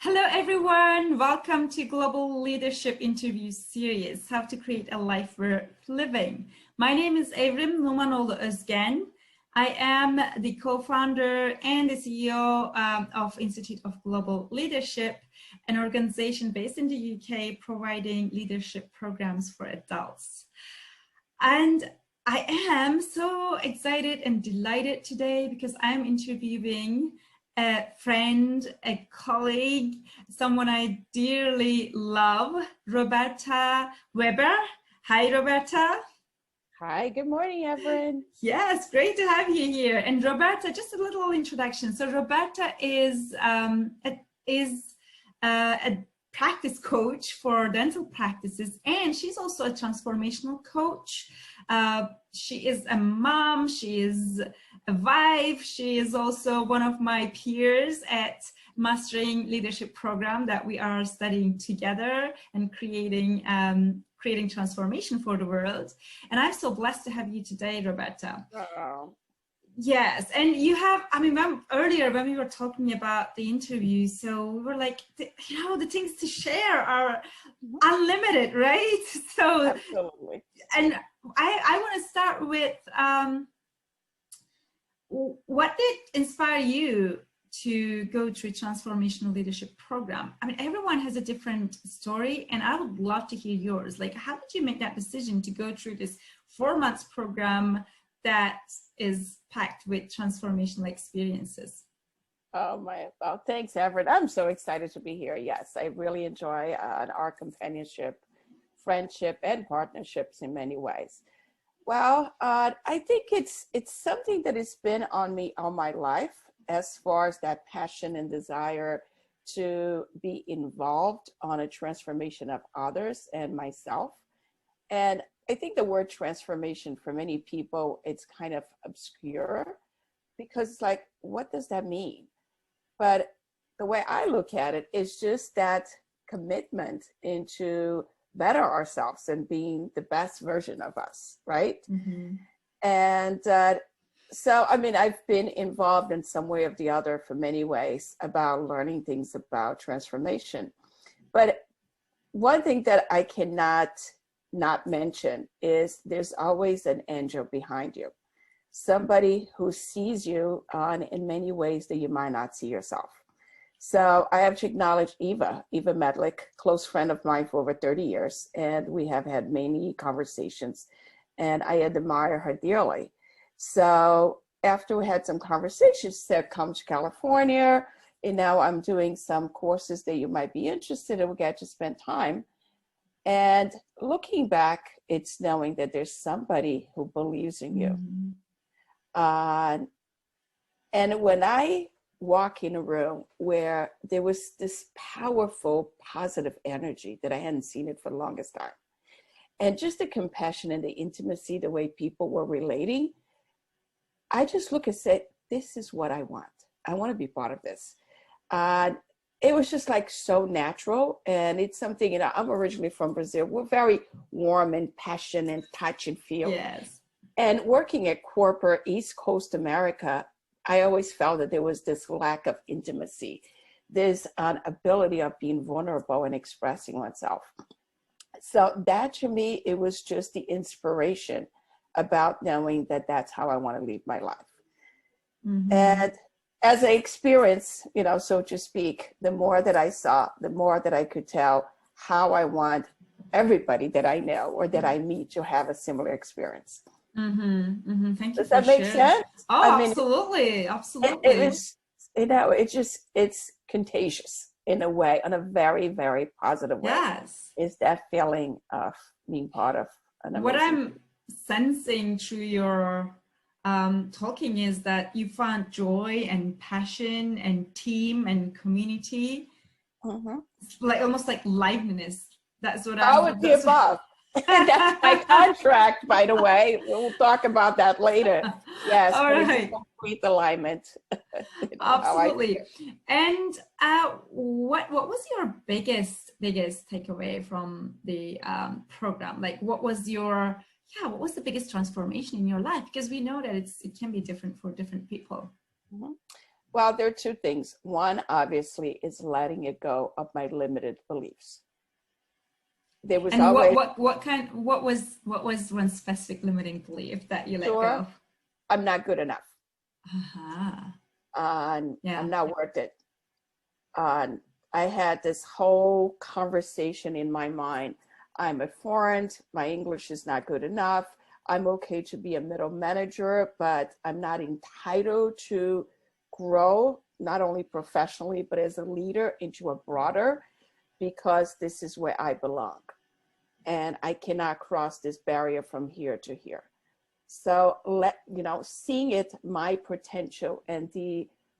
Hello, everyone. Welcome to Global Leadership Interview Series, How to Create a Life Worth Living. My name is Evrim Numanoğlu Özgen. I am the co-founder and the CEO of Institute of Global Leadership, an organization based in the UK providing leadership programs for adults. And I am so excited and delighted today because I'm interviewing a friend, a colleague, someone I dearly love, Roberta Weber. Hi, Roberta. Hi, good morning, Evelyn. Yes, great to have you here. And Roberta, just a little introduction. So Roberta is a practice coach for dental practices, and she's also a transformational coach. She is a mom, she is a wife, she is also one of my peers at Mastering Leadership Program that we are studying together and creating transformation for the world. And I'm so blessed to have you today, Roberta. Uh-oh. Yes, and you have, earlier when we were talking about the interview, so we were like, the things to share are unlimited, right? So, Absolutely. and I want to start with, what did inspire you to go through Transformational Leadership Program? I mean, everyone has a different story, and I would love to hear yours. Like, how did you make that decision to go through this 4 months program that is packed with transformational experiences? Oh well, thanks, Everett. I'm so excited to be here. Yes, I really enjoy our companionship, friendship, and partnerships in many ways. Well, I think it's something that has been on me all my life, as far as that passion and desire to be involved on a transformation of others and myself. And I think the word transformation for many people, it's kind of obscure because it's like, what does that mean? But the way I look at it is just that commitment into better ourselves and being the best version of us, right? Mm-hmm. And so, I mean, I've been involved in some way or the other for many ways about learning things about transformation. But one thing that I cannot not mention is there's always an angel behind you. Somebody who sees you in many ways that you might not see yourself. So I have to acknowledge Eva Medlick, close friend of mine for over 30 years, and we have had many conversations, and I admire her dearly. So after we had some conversations, she said, come to California, and now I'm doing some courses that you might be interested in. We get to spend time. And looking back, it's knowing that there's somebody who believes in you. Mm-hmm. And when I walk in a room where there was this powerful, positive energy that I hadn't seen it for the longest time, and just the compassion and the intimacy, the way people were relating, I just look and say, this is what I want. I want to be part of this. It was just like so natural, and it's something, I'm originally from Brazil. We're very warm and passionate and touch and feel. Yes. And working at corporate East Coast America, I always felt that there was this lack of intimacy, this ability of being vulnerable and expressing oneself. So that to me, it was just the inspiration about knowing that that's how I want to live my life. Mm-hmm. And as I experienced, so to speak, the more that I saw, the more that I could tell how I want everybody that I know or that I meet to have a similar experience. Mm-hmm. Mm-hmm. Thank you. Does that make sense? Oh, absolutely. Absolutely. It was, it's contagious in a way, in a very, very positive way. Yes. It's that feeling of being part of an amazing What I'm sensing through your talking is that you found joy and passion and team and community, like almost like liveliness. That's what I would be above. That's my contract, by the way. We'll talk about that later. Yes, all right. Complete alignment. Absolutely. And what was your biggest takeaway from the program? Like, what was the biggest transformation in your life? Because we know that it can be different for different people. Well, there are two things. One, obviously, is letting it go of my limited beliefs. There was And always, what was one specific limiting belief that you let go sure, of? I'm not good enough. Uh-huh. Yeah. I'm not worth it. I had this whole conversation in my mind. I'm a foreign, my English is not good enough. I'm okay to be a middle manager, but I'm not entitled to grow, not only professionally, but as a leader into a broader, because this is where I belong. And I cannot cross this barrier from here to here. So seeing it, my potential and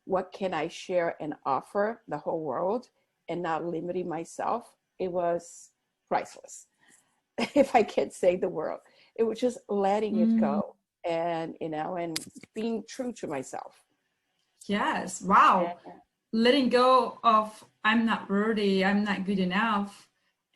what can I share and offer the whole world and not limiting myself, it was priceless. If I can say the world, it was just letting it go and being true to myself. Yes. Wow. Letting go of I'm not worthy, I'm not good enough,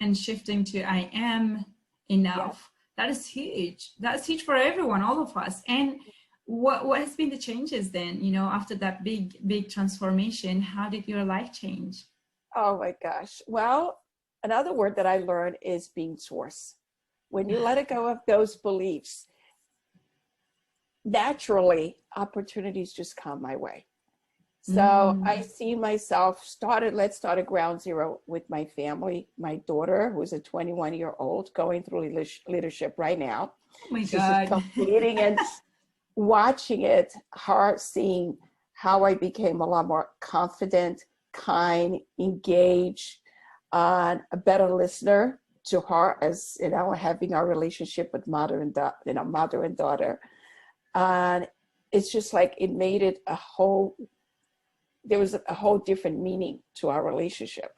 and shifting to I am enough. That is huge. That's huge for everyone, all of us. And what has been the changes then, after that big transformation? How did your life change? Oh my gosh. Well, another word that I learned is being source. When you let it go of those beliefs, naturally opportunities just come my way. So I see myself let's start at ground zero with my family. My daughter, who's a 21-year-old, going through leadership right now. Oh my She's God. just completing and watching it, her seeing how I became a lot more confident, kind, engaged, a better listener to her, as having our relationship with mother and daughter. And it's just like it made it there was a whole different meaning to our relationship.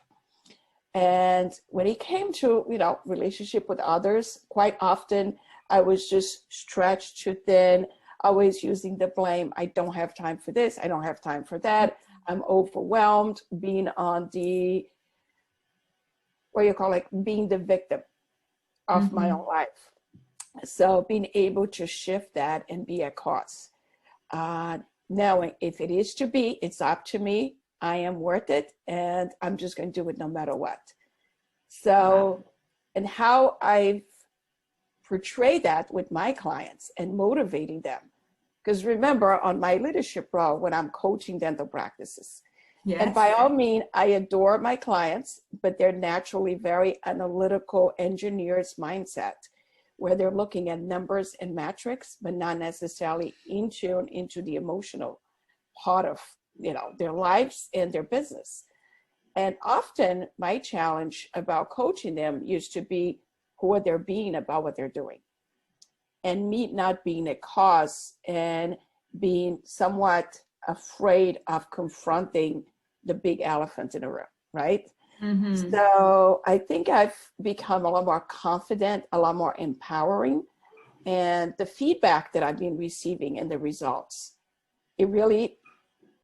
And when it came to, relationship with others, quite often I was just stretched too thin, always using the blame. I don't have time for this. I don't have time for that. I'm overwhelmed, being on being the victim of my own life. So being able to shift that and be a cause. Knowing if it is to be, it's up to me. I am worth it, and I'm just going to do it no matter what. So, and how I've portrayed that with my clients and motivating them. Because remember, on my leadership role, when I'm coaching dental practices, and by all means, I adore my clients, but they're naturally very analytical engineers mindset, where they're looking at numbers and metrics, but not necessarily into the emotional part of their lives and their business. And often my challenge about coaching them used to be who are they being about what they're doing, and me not being a cause and being somewhat afraid of confronting the big elephant in the room, right? So I think I've become a lot more confident, a lot more empowering, and the feedback that I've been receiving and the results, it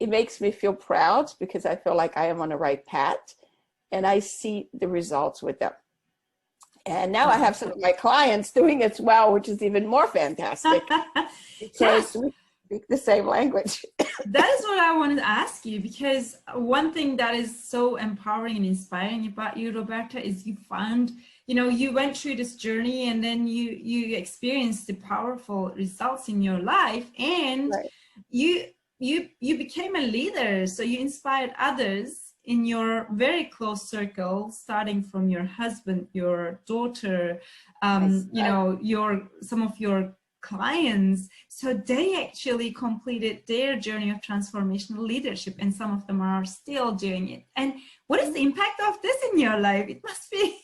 makes me feel proud, because I feel like I am on the right path and I see the results with them. And now I have some of my clients doing it well, which is even more fantastic because we speak the same language. That is what I wanted to ask you, because one thing that is so empowering and inspiring about you, Roberta, is you found, you went through this journey and then you experienced the powerful results in your life, and you became a leader. So you inspired others in your very close circle, starting from your husband, your daughter, some of your clients. So they actually completed their journey of transformational leadership, and some of them are still doing it. And what is the impact of this in your life? It must be,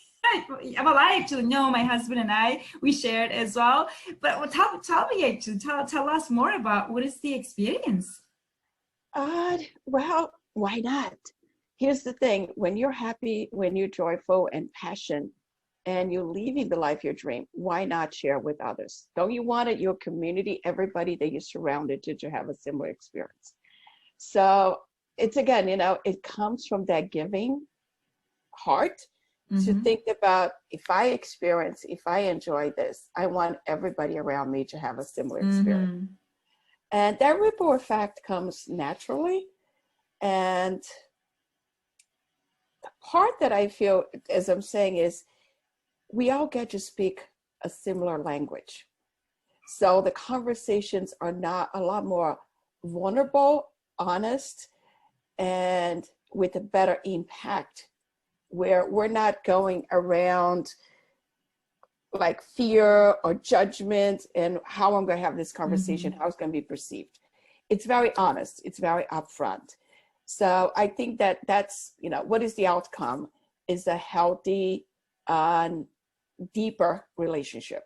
well, I actually know my husband and I, we shared as well, but tell me actually, tell us more about what is the experience. Well, why not? Here's the thing, when you're happy, when you're joyful and passionate, and you're living the life you dream, why not share with others? Don't you want your community, everybody that you're surrounded to have a similar experience? So it's, again, it comes from that giving heart to think about, if I enjoy this, I want everybody around me to have a similar experience. And that ripple effect comes naturally. And the part that I feel, as I'm saying, is we all get to speak a similar language. So the conversations are not a lot more vulnerable, honest, and with a better impact, where we're not going around like fear or judgment and how I'm going to have this conversation, how it's going to be perceived. It's very honest. It's very upfront. So I think that that's, you know, what is the outcome is a healthy, deeper relationship.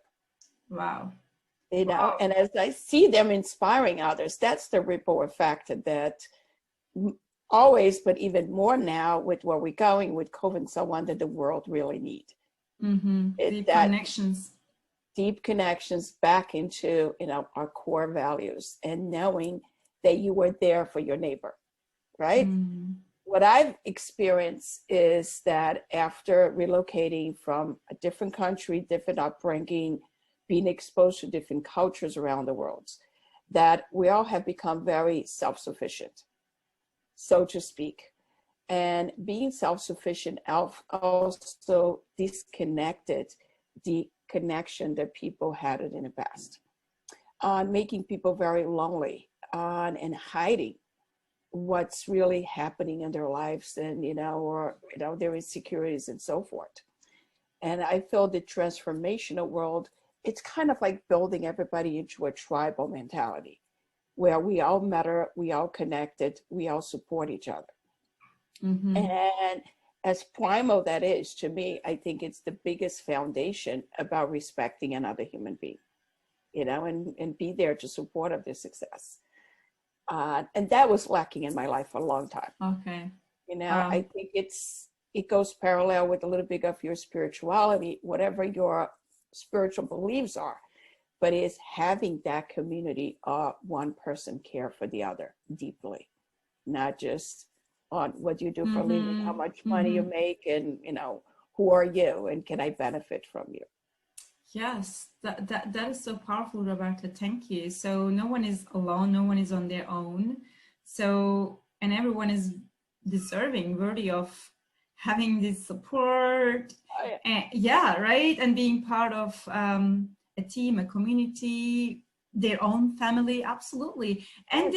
Wow. You know, Wow. and as I see them inspiring others, that's the ripple effect that always, but even more now with where we're going with COVID and so on, that the world really need. Deep connections. Deep connections back into, you know, our core values and knowing that you were there for your neighbor, right? What I've experienced is that after relocating from a different country, different upbringing, being exposed to different cultures around the world, that we all have become very self-sufficient, so to speak. And being self-sufficient also disconnected the connection that people had in the past, making people very lonely, and hiding what's really happening in their lives, and or their insecurities and so forth. And I feel the transformational world, it's kind of like building everybody into a tribal mentality where we all matter, we all connected, we all support each other. And as primal that is to me, I think it's the biggest foundation about respecting another human being, and be there to support of their success. And that was lacking in my life for a long time. Okay. I think it goes parallel with a little bit of your spirituality, whatever your spiritual beliefs are, but it's having that community of one person care for the other deeply, not just on what you do for a living, how much money you make, and who are you and can I benefit from you. Yes, that is so powerful, Roberta. Thank you. So no one is alone, no one is on their own. So, and everyone is deserving, worthy of having this support. Oh, yeah. And, right. And being part of a team, a community, their own family. Absolutely. And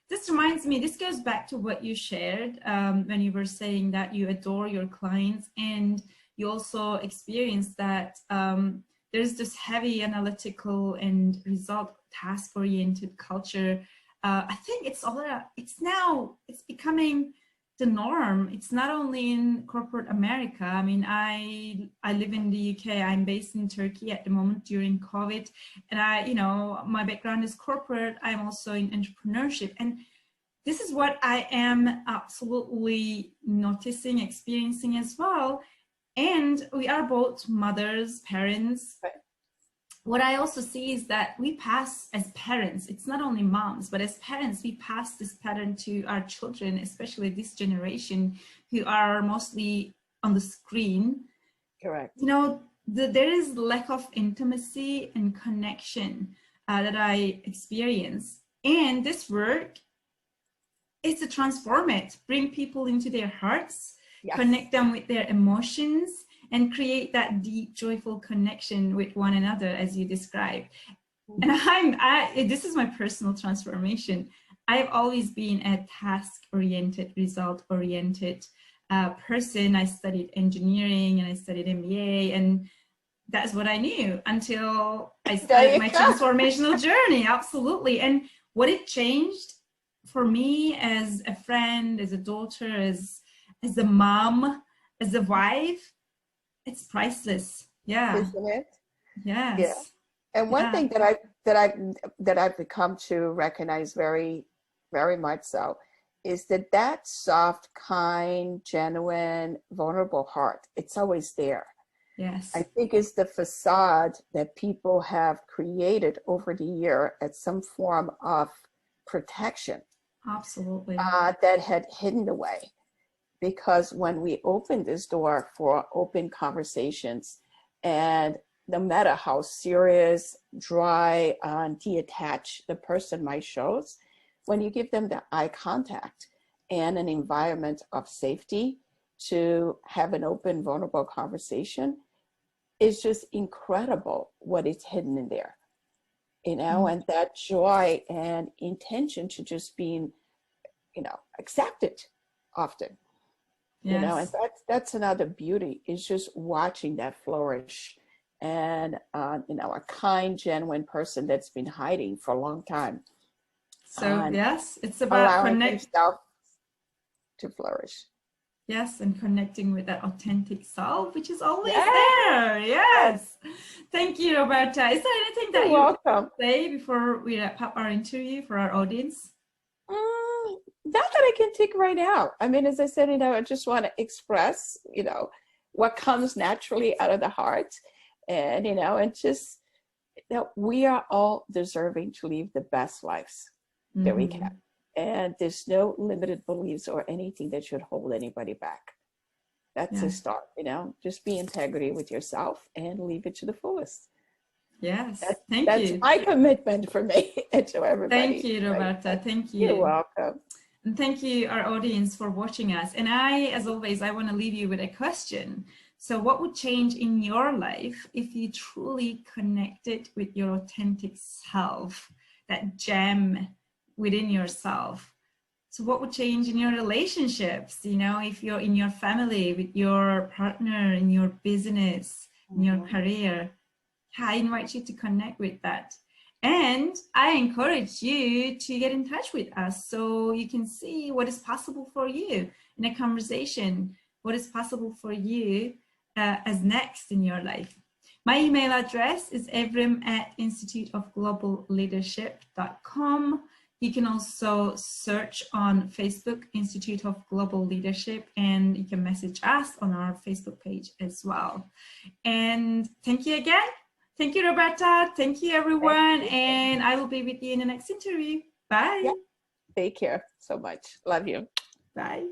this reminds me, this goes back to what you shared when you were saying that you adore your clients, and you also experience that there's this heavy analytical and result task-oriented culture. I think it's becoming the norm. It's not only in corporate America. I mean, I live in the UK. I'm based in Turkey at the moment during COVID, and my background is corporate. I'm also in entrepreneurship, and this is what I am absolutely noticing, experiencing as well. And we are both mothers, parents. Right. What I also see is that we pass as parents, it's not only moms, but as parents, we pass this pattern to our children, especially this generation who are mostly on the screen. Correct. There is lack of intimacy and connection that I experience. And this work is to transform it, bring people into their hearts, yes, connect them with their emotions, and create that deep, joyful connection with one another, as you described. And this is my personal transformation. I've always been a task-oriented, result-oriented person. I studied engineering and I studied MBA, and that's what I knew until I started my transformational journey. Absolutely. And what it changed for me as a friend, as a daughter, as a mom, as a wife, it's priceless. Yeah. Isn't it? Yes. Yeah. And one thing that I've become to recognize very, very much so is that soft, kind, genuine, vulnerable heart, it's always there. Yes. I think it's the facade that people have created over the year as some form of protection. Absolutely. That had hidden away. Because when we open this door for open conversations, and no matter how serious, dry, detached the person might show, when you give them the eye contact and an environment of safety to have an open, vulnerable conversation, is just incredible what is hidden in there, and that joy and intention to just being, accepted often, and that's another beauty, is just watching that flourish. And, a kind, genuine person that's been hiding for a long time. So yes, it's about connecting to flourish. Yes, and connecting with that authentic self, which is always there. Yes. Thank you, Roberta. Is there anything that you want to say before we wrap up our interview for our audience? Not that I can think right now. I mean, as I said, I just want to express, what comes naturally out of the heart. And, and just that we are all deserving to live the best lives that we can. And there's no limited beliefs or anything that should hold anybody back. That's a start, just be integrity with yourself and live it to the fullest. Yes, that's my commitment for me and to everybody. Thank you, Roberta. Thank you. You're welcome. And thank you, our audience, for watching us. And as always, I want to leave you with a question. So what would change in your life if you truly connected with your authentic self, that gem within yourself? So what would change in your relationships, if you're in your family, with your partner, in your business, in your career? I invite you to connect with that. And I encourage you to get in touch with us so you can see what is possible for you in a conversation, what is possible for you as next in your life. My email address is evrim@instituteofgloballeadership.com. You can also search on Facebook, Institute of Global Leadership, and you can message us on our Facebook page as well. And thank you again. Thank you, Roberta. Thank you, everyone. And I will be with you in the next interview. Bye. Yeah. Take care so much. Love you. Bye.